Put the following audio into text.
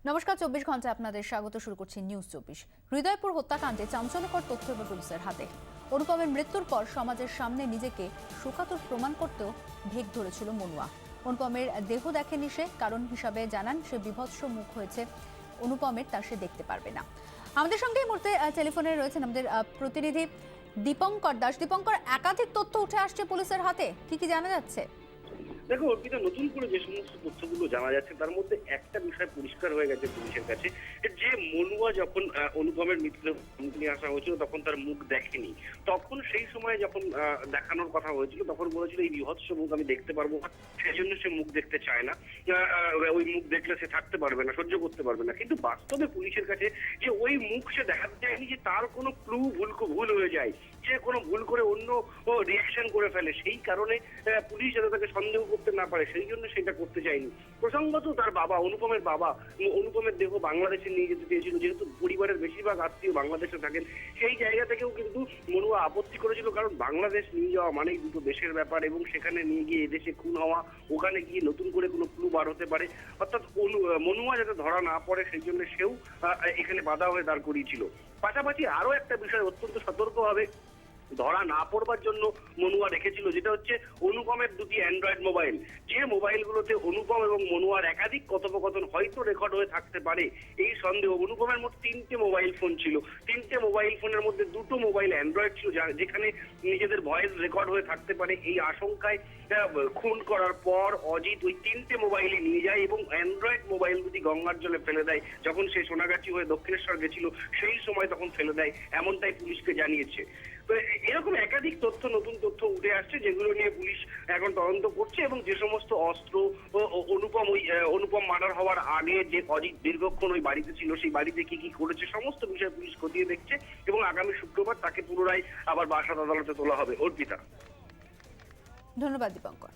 নমস্কার, 24 ঘন্টা আপনাদের স্বাগত। শুরু করছি নিউজ 24। হৃদয়পুর হত্যাকাণ্ডে চাঞ্চল্যকর তথ্য এবার পুলিশের হাতে। অনুপমের মৃত্যুর পর সমাজের সামনে নিজেকে শোকাতুর প্রমাণ করতেও ভেগ ধরেছিল মনুয়া। অনুপমের দেহ দেখেনি সে, কারণ হিসাবে জানান সে বিভৎস মুখ হয়েছে অনুপমের, তা সে দেখতে পারবে না। আমাদের সঙ্গে এই মুহূর্তে টেলিফোনে রয়েছেন আমাদের প্রতিনিধি দীপঙ্কর দাস। দীপঙ্কর, একাধিক তথ্য উঠে আসছে পুলিশের হাতে, কি জানা যাচ্ছে? দেখো অর্পিতা, নতুন করে যে সমস্ত তথ্যগুলো জানা যাচ্ছে তার মধ্যে একটা বিষয় পরিষ্কার হয়ে গেছে পুলিশের কাছে, যে মনুয়া যখন অনুপমের মৃত্যুদেহ নিয়ে আসা হয়েছিল তখন তার মুখ দেখেনি। তখন সেই সময় যখন দেখানোর কথা হয়েছিল তখন বলেছিল এই বিভৎস মুখ আমি দেখতে পারবো না, সেই জন্য সে মুখ দেখতে চায় না। ওই মুখ দেখলে সে থাকতে পারবে না, সহ্য করতে পারবে না। কিন্তু বাস্তবে পুলিশের কাছে যে ওই মুখ সে দেখাতে চায়নি, যে তার কোনো ক্লু ভুল হয়ে যায়, যে কোনো ভুল করে অন্য রিয়াকশন করে ফেলে, সেই কারণে পুলিশ যাতে তাকে সন্দেহ করতে না পারে সেই জন্য সেটা করতে চায়নি। প্রসঙ্গত তার বাবা, অনুপমের বাবা, অনুপমের দেহ বাংলাদেশে নিয়ে যেতে চেয়েছিল, যেহেতু পরিবারের বেশিরভাগ আত্মীয় বাংলাদেশে থাকেন, সেই জায়গা থেকেও কিন্তু মনুয়া আপত্তি করেছিল। কারণ বাংলাদেশ নিয়ে যাওয়া মানেই দুটো দেশের ব্যাপার, এবং সেখানে নিয়ে গিয়ে এদেশে খুন হওয়া, ওখানে গিয়ে নতুন করে কোনো ক্লু বার হতে পারে, অর্থাৎ মনুয়া যাতে ধরা না পড়ে সেই জন্য সেও এখানে বাধা হয়ে দাঁড় করিয়েছিল। পাশাপাশি আরো একটা বিষয় অত্যন্ত সতর্কভাবে ধরা না পড়বার জন্য মনুয়া রেখেছিল, যেটা হচ্ছে অনুপমের দুটি অ্যান্ড্রয়েড মোবাইল, যে মোবাইলগুলোতে অনুপম এবং মনুয়ার একাধিক কথোপকথন হয়তো রেকর্ড হয়ে থাকতে পারে এই সন্দেহ। অনুপমের মোট 3টে মোবাইল ফোন ছিল, 3টে মোবাইল ফোনের মধ্যে 2টো মোবাইল অ্যান্ড্রয়েড ছিল, যেখানে নিজেদের ভয়েস রেকর্ড হয়ে থাকতে পারে। এই আশঙ্কায় খুন করার পর অজিত ওই 3টে মোবাইলই নিয়ে যায় এবং অ্যান্ড্রয়েড মোবাইল দুটি গঙ্গার জলে ফেলে দেয়। যখন সে সোনাগাছি হয়ে দক্ষিণেশ্বর গেছিল সেই সময় তখন ফেলে দেয়, এমনটাই পুলিশকে জানিয়েছে। তো এরকম একাধিক তথ্য, নতুন তথ্য উঠে আসছে, যেগুলো নিয়ে পুলিশ এখন তদন্ত করছে। এবং যে সমস্ত অস্ত্র অনুপম মার্ডার হওয়ার আগে যে অজিত দীর্ঘক্ষণ ওই বাড়িতে ছিল, সেই বাড়িতে কি কি করেছে সমস্ত বিষয় পুলিশ খতিয়ে দেখছে, এবং আগামী শুক্রবার তাকে পুনরায় আবার বারাসাত আদালতে তোলা হবে। অর্পিতা, ধন্যবাদ দীপঙ্কর।